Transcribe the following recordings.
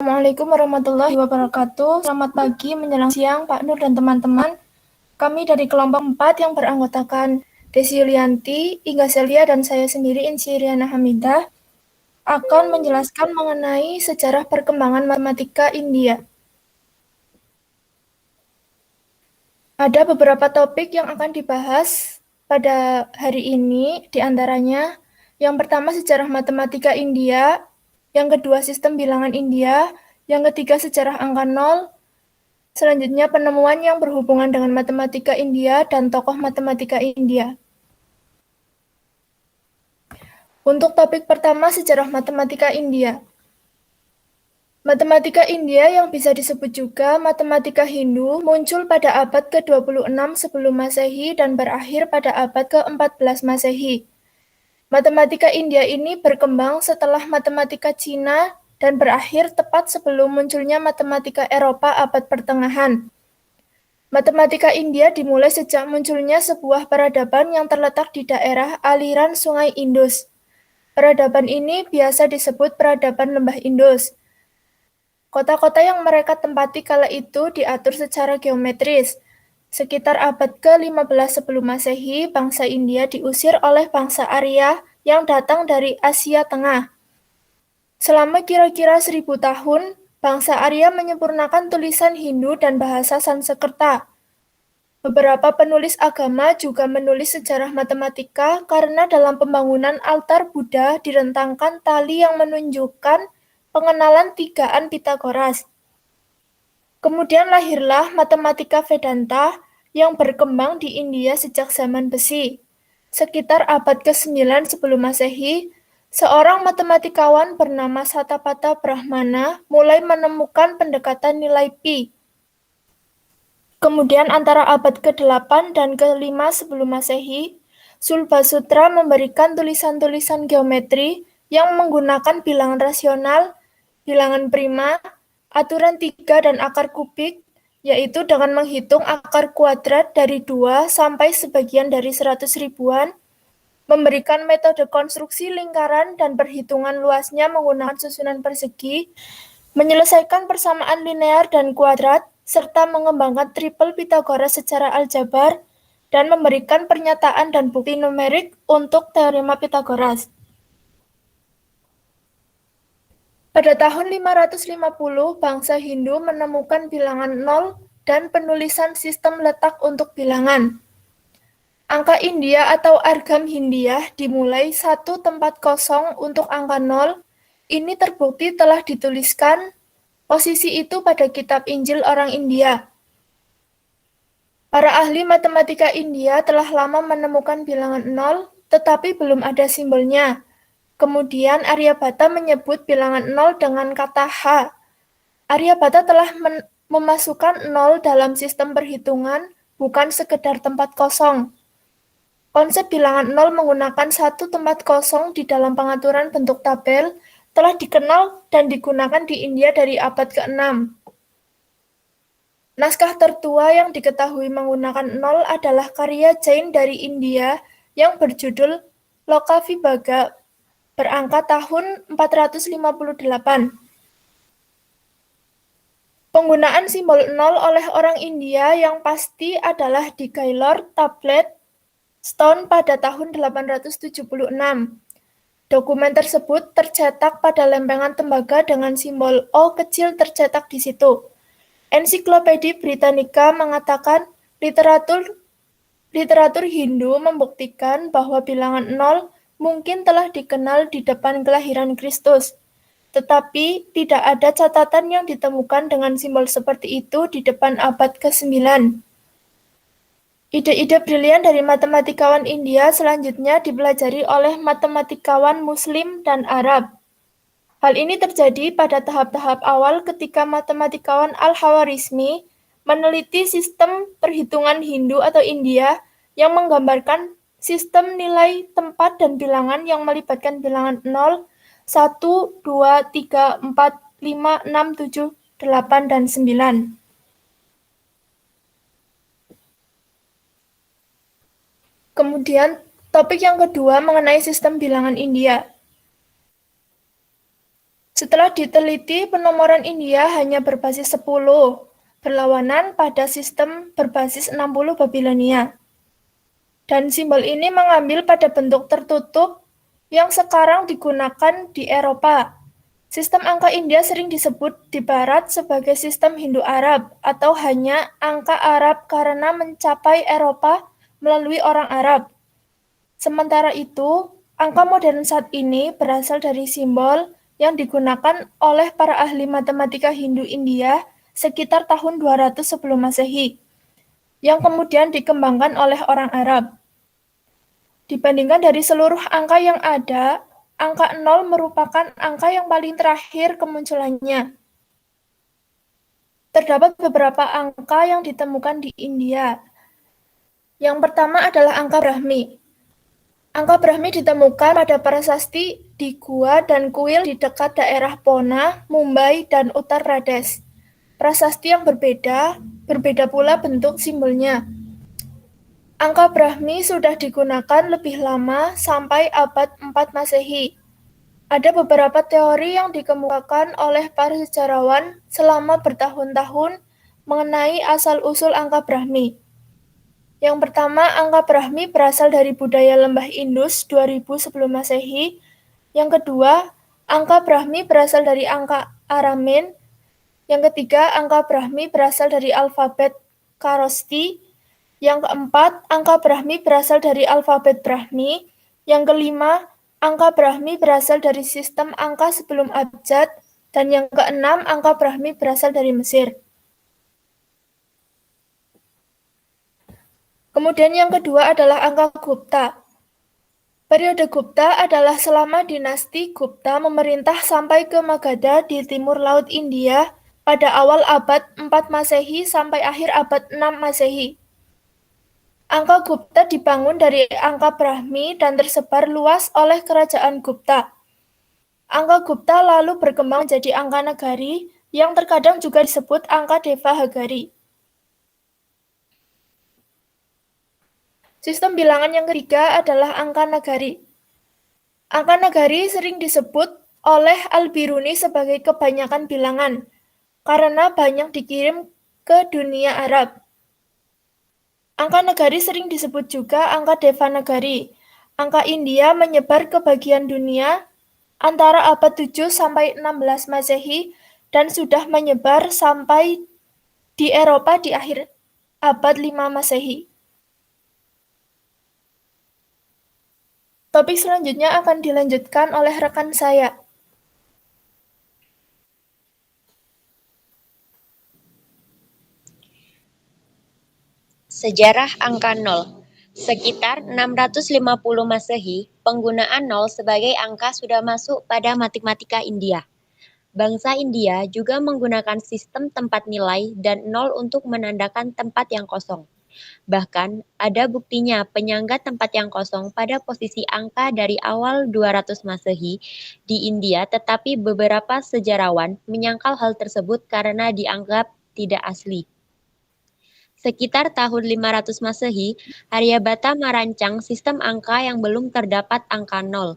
Assalamualaikum warahmatullahi wabarakatuh. Selamat pagi menjelang siang, Pak Nur dan teman-teman. Kami dari kelompok 4 yang beranggotakan Desi Yulianti, Inga Celia, dan saya sendiri, Insi Riana Hamidah, akan menjelaskan mengenai sejarah perkembangan matematika India. Ada beberapa topik yang akan dibahas pada hari ini, di antaranya yang pertama sejarah matematika India, yang kedua sistem bilangan India, yang ketiga sejarah angka nol, selanjutnya penemuan yang berhubungan dengan matematika India dan tokoh matematika India. Untuk topik pertama, sejarah matematika India. Matematika India yang bisa disebut juga matematika Hindu muncul pada abad ke-26 sebelum Masehi dan berakhir pada abad ke-14 Masehi. Matematika India ini berkembang setelah matematika Cina dan berakhir tepat sebelum munculnya matematika Eropa abad pertengahan. Matematika India dimulai sejak munculnya sebuah peradaban yang terletak di daerah aliran Sungai Indus. Peradaban ini biasa disebut peradaban Lembah Indus. Kota-kota yang mereka tempati kala itu diatur secara geometris. Sekitar abad ke-15 sebelum Masehi, bangsa India diusir oleh bangsa Arya yang datang dari Asia Tengah. Selama kira-kira 1000 tahun, bangsa Arya menyempurnakan tulisan Hindu dan bahasa Sanskerta. Beberapa penulis agama juga menulis sejarah matematika karena dalam pembangunan altar Buddha direntangkan tali yang menunjukkan pengenalan tigaan Pitagoras. Kemudian lahirlah matematika Vedanta yang berkembang di India sejak zaman besi. Sekitar abad ke-9 sebelum Masehi, seorang matematikawan bernama Satapatha Brahmana mulai menemukan pendekatan nilai pi. Kemudian antara abad ke-8 dan ke-5 sebelum Masehi, Sulbasutra memberikan tulisan-tulisan geometri yang menggunakan bilangan rasional, bilangan prima, aturan 3 dan akar kubik, yaitu dengan menghitung akar kuadrat dari 2 sampai sebagian dari 100 ribuan, memberikan metode konstruksi lingkaran dan perhitungan luasnya menggunakan susunan persegi, menyelesaikan persamaan linear dan kuadrat, serta mengembangkan triple Pitagoras secara aljabar, dan memberikan pernyataan dan bukti numerik untuk teorema Pitagoras. Pada tahun 550, bangsa Hindu menemukan bilangan nol dan penulisan sistem letak untuk bilangan. Angka India atau Argam Hindiah dimulai 1 tempat kosong untuk angka nol. Ini terbukti telah dituliskan posisi itu pada kitab Injil orang India. Para ahli matematika India telah lama menemukan bilangan nol, tetapi belum ada simbolnya. Kemudian Aryabhata menyebut bilangan nol dengan kata H. Aryabhata telah memasukkan nol dalam sistem perhitungan, bukan sekedar tempat kosong. Konsep bilangan nol menggunakan 1 tempat kosong di dalam pengaturan bentuk tabel telah dikenal dan digunakan di India dari abad ke-6. Naskah tertua yang diketahui menggunakan nol adalah karya Jain dari India yang berjudul Lokavibhaga, berangka tahun 458. Penggunaan simbol nol oleh orang India yang pasti adalah di Gaylord Tablet Stone pada tahun 876. Dokumen tersebut tercetak pada lempengan tembaga dengan simbol O kecil tercetak di situ. Ensiklopedia Britannica mengatakan literatur Hindu membuktikan bahwa bilangan nol mungkin telah dikenal di depan kelahiran Kristus, tetapi tidak ada catatan yang ditemukan dengan simbol seperti itu di depan abad ke-9. Ide-ide brilian dari matematikawan India selanjutnya dipelajari oleh matematikawan Muslim dan Arab. Hal ini terjadi pada tahap-tahap awal ketika matematikawan Al-Khwarizmi meneliti sistem perhitungan Hindu atau India yang menggambarkan sistem nilai tempat dan bilangan yang melibatkan bilangan 0, 1, 2, 3, 4, 5, 6, 7, 8, dan 9. Kemudian, topik yang kedua mengenai sistem bilangan India. Setelah diteliti, penomoran India hanya berbasis 10, berlawanan pada sistem berbasis 60 Babilonia. Dan simbol ini mengambil pada bentuk tertutup yang sekarang digunakan di Eropa. Sistem angka India sering disebut di Barat sebagai sistem Hindu-Arab atau hanya angka Arab karena mencapai Eropa melalui orang Arab. Sementara itu, angka modern saat ini berasal dari simbol yang digunakan oleh para ahli matematika Hindu India sekitar tahun 200 sebelum Masehi, yang kemudian dikembangkan oleh orang Arab. Dibandingkan dari seluruh angka yang ada, angka 0 merupakan angka yang paling terakhir kemunculannya. Terdapat beberapa angka yang ditemukan di India. Yang pertama adalah angka Brahmi. Angka Brahmi ditemukan pada prasasti di gua dan kuil di dekat daerah Pona, Mumbai, dan Uttar Pradesh. Prasasti yang berbeda pula bentuk simbolnya. Angka Brahmi sudah digunakan lebih lama sampai abad 4 Masehi. Ada beberapa teori yang dikemukakan oleh para sejarawan selama bertahun-tahun mengenai asal-usul angka Brahmi. Yang pertama, angka Brahmi berasal dari budaya lembah Indus 2000 sebelum Masehi. Yang kedua, angka Brahmi berasal dari angka Aramean. Yang ketiga, angka Brahmi berasal dari alfabet Kharoshthi. Yang keempat, angka Brahmi berasal dari alfabet Brahmi. Yang kelima, angka Brahmi berasal dari sistem angka sebelum abjad. Dan yang keenam, angka Brahmi berasal dari Mesir. Kemudian yang kedua adalah angka Gupta. Periode Gupta adalah selama dinasti Gupta memerintah sampai ke Magadha di timur laut India pada awal abad 4 Masehi sampai akhir abad 6 Masehi. Angka Gupta dibangun dari angka Brahmi dan tersebar luas oleh kerajaan Gupta. Angka Gupta lalu berkembang menjadi angka Nagari yang terkadang juga disebut angka Devahagari. Sistem bilangan yang ketiga adalah angka Nagari. Angka Nagari sering disebut oleh Al-Biruni sebagai kebanyakan bilangan, karena banyak dikirim ke dunia Arab. Angka Nagari sering disebut juga angka Devanagari. Angka India menyebar ke bagian dunia antara abad 7 sampai 16 Masehi dan sudah menyebar sampai di Eropa di akhir abad 5 Masehi. Topik selanjutnya akan dilanjutkan oleh rekan saya. Sejarah angka 0. Sekitar 650 Masehi, penggunaan 0 sebagai angka sudah masuk pada matematika India. Bangsa India juga menggunakan sistem tempat nilai dan 0 untuk menandakan tempat yang kosong. Bahkan, ada buktinya penyangga tempat yang kosong pada posisi angka dari awal 200 Masehi di India, tetapi beberapa sejarawan menyangkal hal tersebut karena dianggap tidak asli. Sekitar tahun 500 Masehi, Aryabhata merancang sistem angka yang belum terdapat angka 0.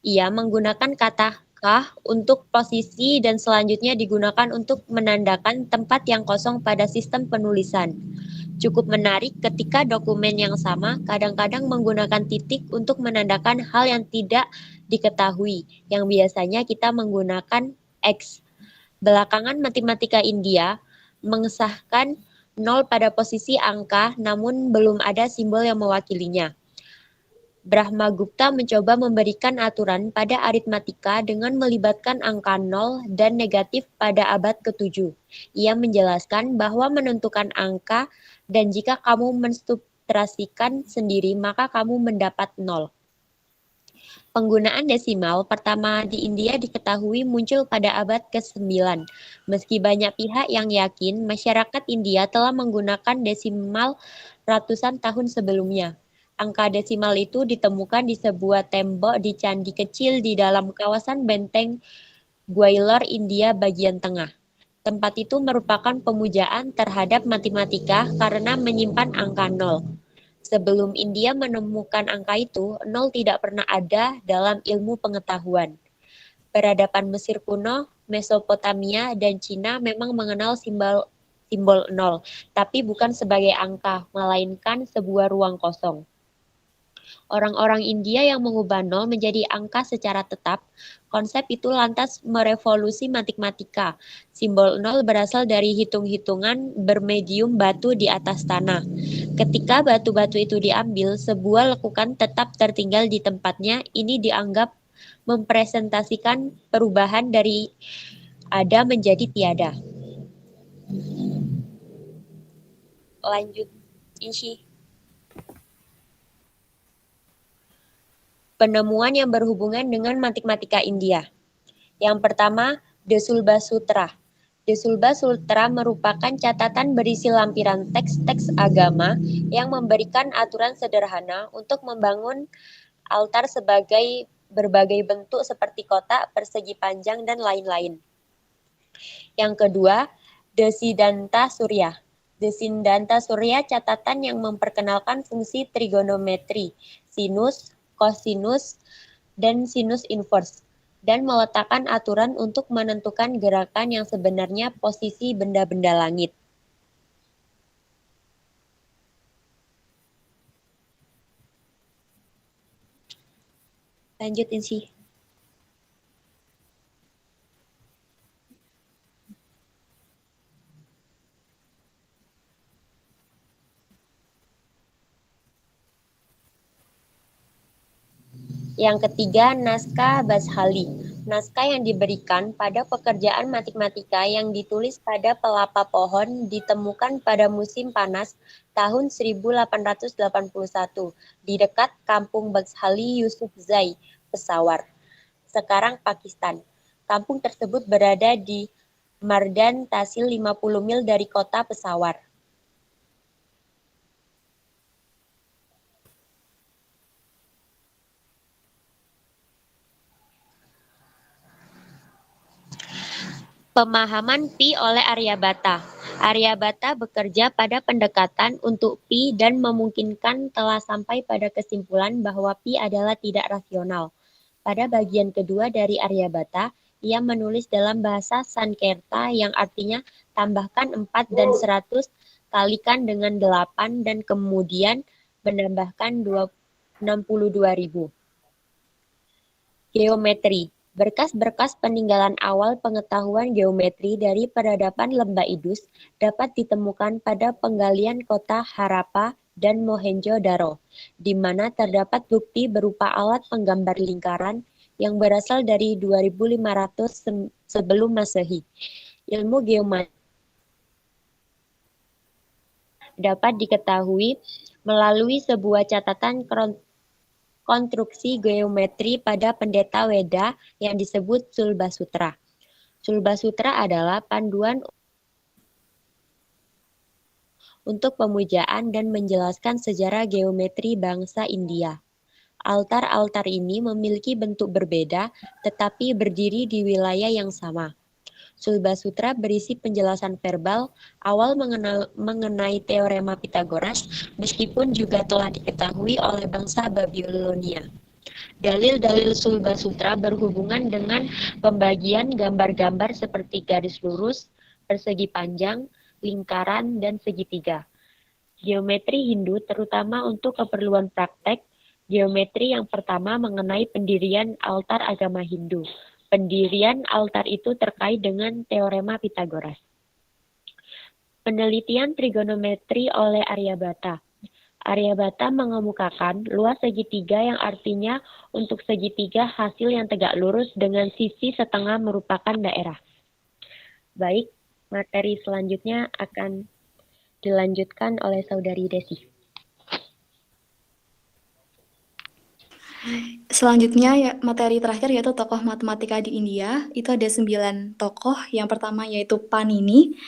Ia menggunakan kata kah untuk posisi dan selanjutnya digunakan untuk menandakan tempat yang kosong pada sistem penulisan. Cukup menarik ketika dokumen yang sama kadang-kadang menggunakan titik untuk menandakan hal yang tidak diketahui, yang biasanya kita menggunakan X. Belakangan matematika India mengesahkan 0 pada posisi angka, namun belum ada simbol yang mewakilinya. Brahmagupta mencoba memberikan aturan pada aritmatika dengan melibatkan angka 0 dan negatif pada abad ke-7. Ia menjelaskan bahwa menentukan angka dan jika kamu mensubtrasikan sendiri maka kamu mendapat 0. Penggunaan desimal pertama di India diketahui muncul pada abad ke-9. Meski banyak pihak yang yakin masyarakat India telah menggunakan desimal ratusan tahun sebelumnya. Angka desimal itu ditemukan di sebuah tembok di candi kecil di dalam kawasan benteng Gwalior, India bagian tengah. Tempat itu merupakan pemujaan terhadap matematika karena menyimpan angka 0. Sebelum India menemukan angka itu, 0 tidak pernah ada dalam ilmu pengetahuan. Peradaban Mesir kuno, Mesopotamia, dan Cina memang mengenal simbol nol, tapi bukan sebagai angka, melainkan sebuah ruang kosong. Orang-orang India yang mengubah nol menjadi angka secara tetap, konsep itu lantas merevolusi matematika. Simbol nol berasal dari hitung-hitungan bermedium batu di atas tanah. Ketika batu-batu itu diambil, sebuah lekukan tetap tertinggal di tempatnya. Ini dianggap mempresentasikan perubahan dari ada menjadi tiada. Lanjut, Inci. Penemuan yang berhubungan dengan matematika India. Yang pertama, Desulba Sutra. Desulba Sutra merupakan catatan berisi lampiran teks-teks agama yang memberikan aturan sederhana untuk membangun altar sebagai berbagai bentuk seperti kotak, persegi panjang, dan lain-lain. Yang kedua, Desiddanta Surya. Desiddanta Surya catatan yang memperkenalkan fungsi trigonometri, sinus, kosinus, dan sinus inverse, dan meletakkan aturan untuk menentukan gerakan yang sebenarnya posisi benda-benda langit. Lanjutin sih. Yang ketiga, naskah Bashali. Naskah yang diberikan pada pekerjaan matematika yang ditulis pada pelapa pohon ditemukan pada musim panas tahun 1881 di dekat kampung Bashali Yusufzai, Peshawar, sekarang Pakistan. Kampung tersebut berada di Mardan Tahsil 50 mil dari kota Peshawar. Pemahaman pi oleh Aryabhata. Aryabhata bekerja pada pendekatan untuk pi dan memungkinkan telah sampai pada kesimpulan bahwa pi adalah tidak rasional. Pada bagian kedua dari Aryabhata, ia menulis dalam bahasa Sanskerta yang artinya tambahkan 4 dan 100 kalikan dengan 8 dan kemudian menambahkan 62.000. Geometri. Berkas-berkas peninggalan awal pengetahuan geometri dari peradaban Lembah Indus dapat ditemukan pada penggalian kota Harappa dan Mohenjo-daro, di mana terdapat bukti berupa alat penggambar lingkaran yang berasal dari 2500 sebelum Masehi. Ilmu geometri dapat diketahui melalui sebuah catatan konstruksi geometri pada pendeta Weda yang disebut Sulba Sutra. Sulba Sutra adalah panduan untuk pemujaan dan menjelaskan sejarah geometri bangsa India. Altar-altar ini memiliki bentuk berbeda tetapi berdiri di wilayah yang sama. Sulba Sutra berisi penjelasan verbal awal mengenai teorema Pythagoras, meskipun juga telah diketahui oleh bangsa Babilonia. Dalil-dalil Sulba Sutra berhubungan dengan pembagian gambar-gambar seperti garis lurus, persegi panjang, lingkaran, dan segitiga. Geometri Hindu terutama untuk keperluan praktek. Geometri yang pertama mengenai pendirian altar agama Hindu. Pendirian altar itu terkait dengan teorema Pythagoras. Penelitian trigonometri oleh Aryabhata. Aryabhata mengemukakan luas segitiga yang artinya untuk segitiga hasil yang tegak lurus dengan sisi setengah merupakan daerah. Baik, materi selanjutnya akan dilanjutkan oleh Saudari Desi. Selanjutnya ya, materi terakhir yaitu tokoh matematika di India. Itu ada 9 tokoh. Yang pertama yaitu Panini.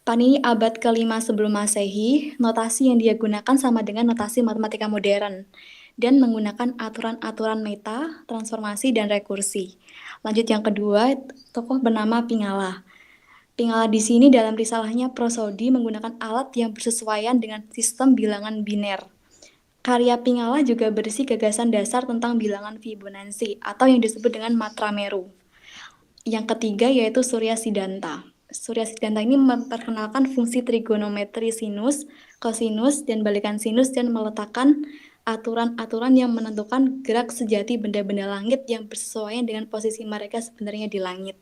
Panini abad ke-5 sebelum Masehi. Notasi yang dia gunakan sama dengan notasi matematika modern dan menggunakan aturan-aturan meta, transformasi, dan rekursi. Lanjut yang kedua, tokoh bernama Pingala. Pingala di sini dalam risalahnya Prosodi menggunakan alat yang bersesuaian dengan sistem bilangan biner. Karya Pingala juga berisi gagasan dasar tentang bilangan Fibonacci atau yang disebut dengan Matra Meru. Yang ketiga yaitu Surya Siddhanta. Surya Siddhanta ini memperkenalkan fungsi trigonometri sinus, kosinus, dan balikan sinus dan meletakkan aturan-aturan yang menentukan gerak sejati benda-benda langit yang bersesuaian dengan posisi mereka sebenarnya di langit.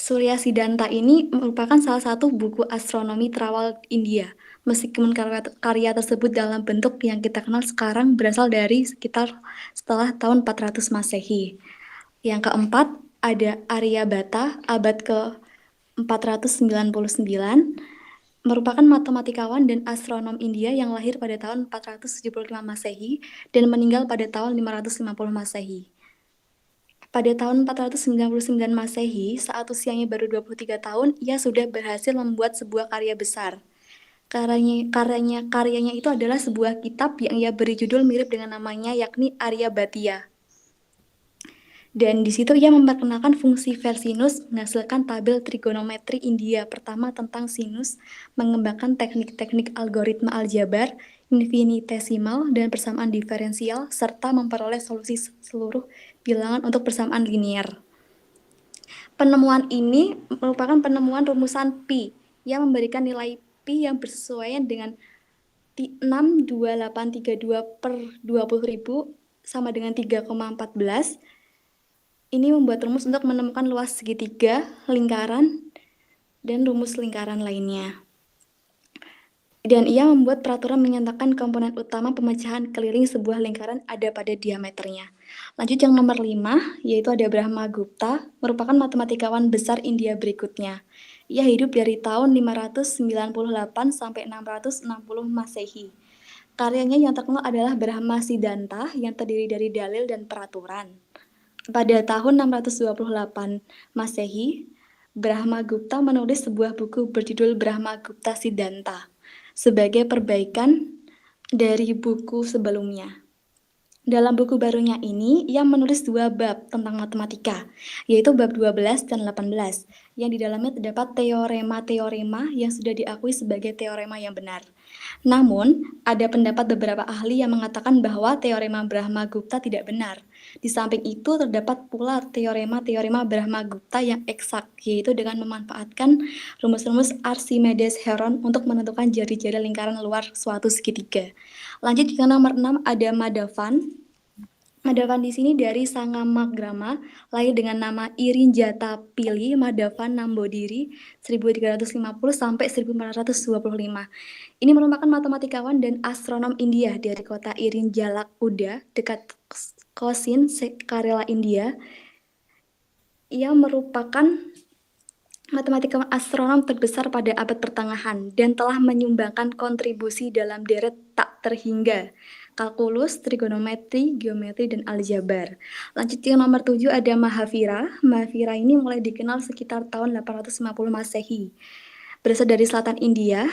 Surya Siddhanta ini merupakan salah satu buku astronomi terawal India. Meskipun karya tersebut dalam bentuk yang kita kenal sekarang berasal dari sekitar setelah tahun 400 Masehi. Yang keempat ada Aryabhata abad ke-499, merupakan matematikawan dan astronom India yang lahir pada tahun 475 Masehi dan meninggal pada tahun 550 Masehi. Pada tahun 499 Masehi, saat usianya baru 23 tahun, ia sudah berhasil membuat sebuah karya besar. Karyanya itu adalah sebuah kitab yang ia beri judul mirip dengan namanya, yakni Aryabhatiya. Dan di situ ia memperkenalkan fungsi versinus, menghasilkan tabel trigonometri India pertama tentang sinus, mengembangkan teknik-teknik algoritma aljabar, infinitesimal, dan persamaan diferensial, serta memperoleh solusi seluruh bilangan untuk persamaan linier. Penemuan ini merupakan penemuan rumusan pi yang memberikan nilai pi yang bersesuaian dengan 62832 per 20.000 sama dengan 3,14. Ini membuat rumus untuk menemukan luas segitiga, lingkaran, dan rumus lingkaran lainnya. Dan ia membuat peraturan menyatakan komponen utama pemecahan keliling sebuah lingkaran ada pada diameternya. Lanjut yang nomor 5, yaitu ada Brahmagupta, merupakan matematikawan besar India berikutnya. Ia hidup dari tahun 598 sampai 660 Masehi. Karyanya yang terkenal adalah Brahma Siddhanta yang terdiri dari dalil dan peraturan. Pada tahun 628 Masehi, Brahmagupta menulis sebuah buku berjudul Brahmagupta Siddhanta sebagai perbaikan dari buku sebelumnya. Dalam buku barunya ini, ia menulis 2 bab tentang matematika, yaitu bab 12 dan 18, yang di dalamnya terdapat teorema-teorema yang sudah diakui sebagai teorema yang benar. Namun, ada pendapat beberapa ahli yang mengatakan bahwa teorema Brahmagupta tidak benar. Di samping itu, terdapat pula teorema-teorema Brahmagupta yang eksak, yaitu dengan memanfaatkan rumus-rumus Archimedes-Heron untuk menentukan jari-jari lingkaran luar suatu segitiga. Lanjut yang nomor 6 ada Madhavan. Madhavan di sini dari Sangamagrama, lahir dengan nama Irinjata Pili Madhavan Nambodiri 1350 sampai 1425. Ini merupakan matematikawan dan astronom India dari kota Irinjalakuda dekat Cochin, Kerala, India. Ia merupakan matematikawan astronom terbesar pada abad pertengahan dan telah menyumbangkan kontribusi dalam deret tak terhingga kalkulus, trigonometri, geometri, dan aljabar. Lanjut yang nomor 7 ada Mahavira. Mahavira ini mulai dikenal sekitar tahun 850 Masehi. Berasal dari selatan India,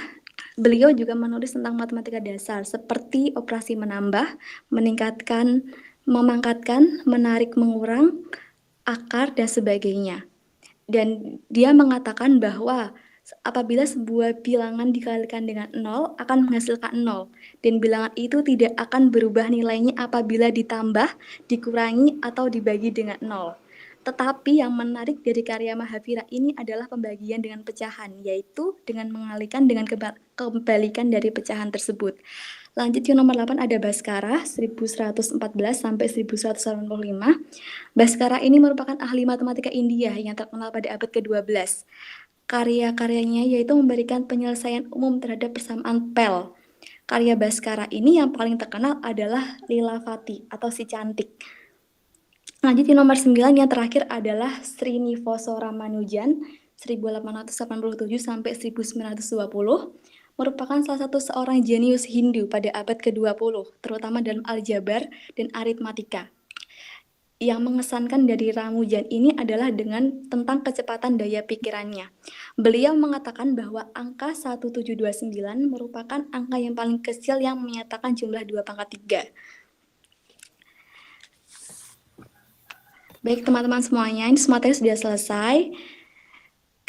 beliau juga menulis tentang matematika dasar seperti operasi menambah, meningkatkan, memangkatkan, menarik, mengurang, akar, dan sebagainya. Dan dia mengatakan bahwa apabila sebuah bilangan dikalikan dengan 0 akan menghasilkan 0 dan bilangan itu tidak akan berubah nilainya apabila ditambah, dikurangi, atau dibagi dengan 0. Tetapi yang menarik dari karya Mahavira ini adalah pembagian dengan pecahan, yaitu dengan mengalihkan dengan kebalikan dari pecahan tersebut. Lanjut yang nomor 8 ada Bhaskara 1114 sampai 1185. Bhaskara ini merupakan ahli matematika India yang terkenal pada abad ke-12. Karya-karyanya yaitu memberikan penyelesaian umum terhadap persamaan pel. Karya Bhaskara ini yang paling terkenal adalah Lilavati atau si cantik. Lanjut yang nomor 9 yang terakhir adalah Srinivasa Ramanujan 1887 sampai 1920. Merupakan salah satu seorang jenius Hindu pada abad ke-20, terutama dalam aljabar dan aritmatika. Yang mengesankan dari Ramanujan ini adalah tentang kecepatan daya pikirannya. Beliau mengatakan bahwa angka 1729 merupakan angka yang paling kecil yang menyatakan jumlah 2 pangkat 3. Baik teman-teman semuanya, ini materi sudah selesai.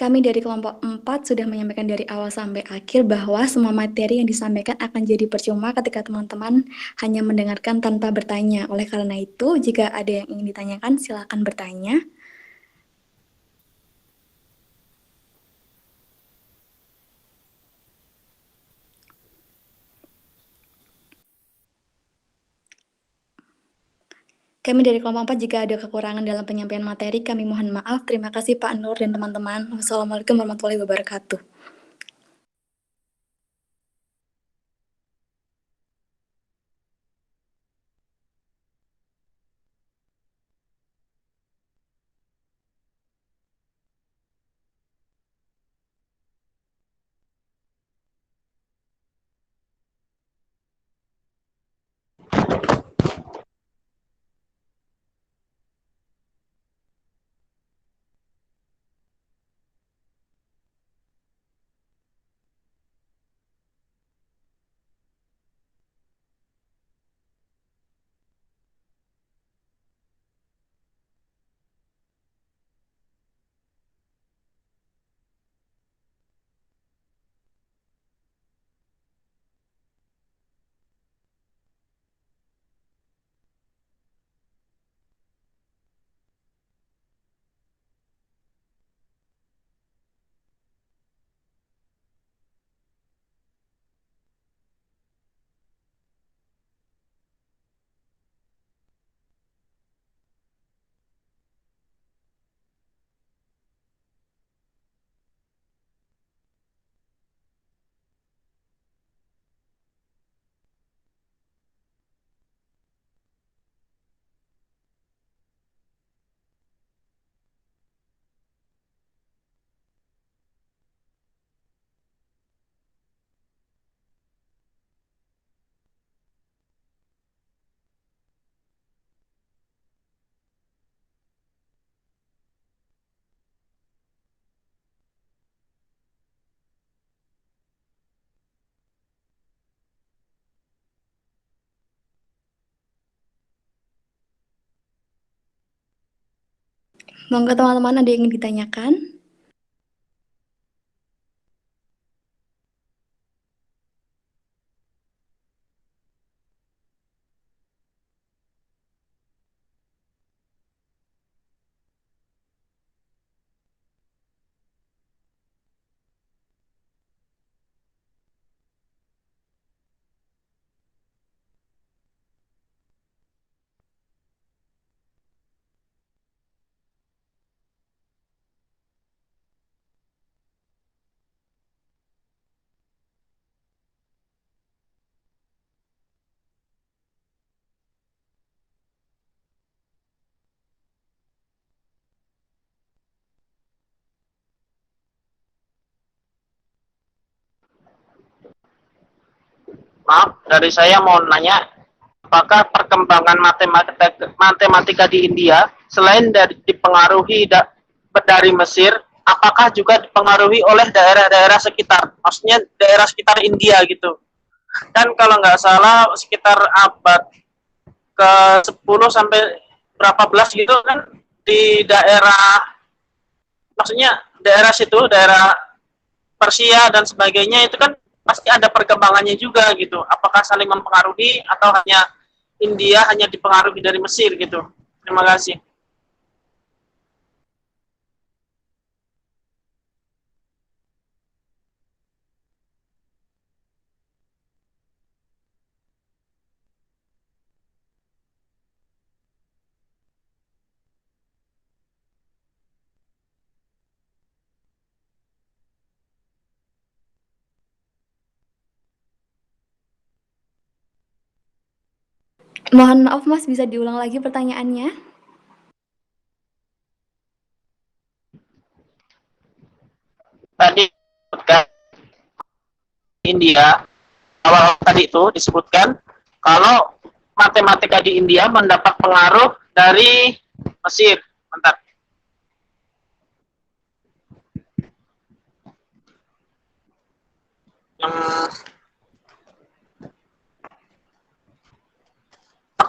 Kami dari kelompok 4 sudah menyampaikan dari awal sampai akhir bahwa semua materi yang disampaikan akan jadi percuma ketika teman-teman hanya mendengarkan tanpa bertanya. Oleh karena itu, jika ada yang ingin ditanyakan, silakan bertanya. Kami dari kelompok 4 jika ada kekurangan dalam penyampaian materi, kami mohon maaf. Terima kasih Pak Nur dan teman-teman. Wassalamualaikum warahmatullahi wabarakatuh. Monggo teman-teman, ada yang ingin ditanyakan? Maaf, dari saya mau nanya, apakah perkembangan matematika di India selain dari dipengaruhi dari Mesir, apakah juga dipengaruhi oleh daerah-daerah sekitar, maksudnya daerah sekitar India gitu. Dan kalau nggak salah sekitar abad ke-10 sampai berapa belas gitu kan di daerah, maksudnya daerah situ, daerah Persia dan sebagainya itu kan pasti ada perkembangannya juga gitu. Apakah saling mempengaruhi atau hanya India hanya dipengaruhi dari Mesir gitu. Terima kasih. Mohon maaf Mas, bisa diulang lagi pertanyaannya? Tadi disebutkan India, awal tadi itu disebutkan kalau matematika di India mendapat pengaruh dari Mesir. Bentar.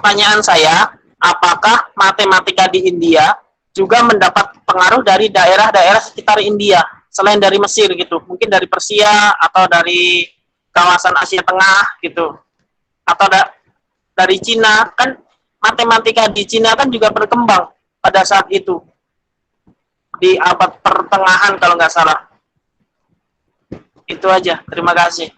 Pertanyaan saya, apakah matematika di India juga mendapat pengaruh dari daerah-daerah sekitar India? selain dari Mesir gitu, mungkin dari Persia atau dari kawasan Asia Tengah gitu, atau dari Cina. Kan matematika di Cina kan juga berkembang pada saat itu, di abad pertengahan kalau nggak salah. Itu aja, terima kasih.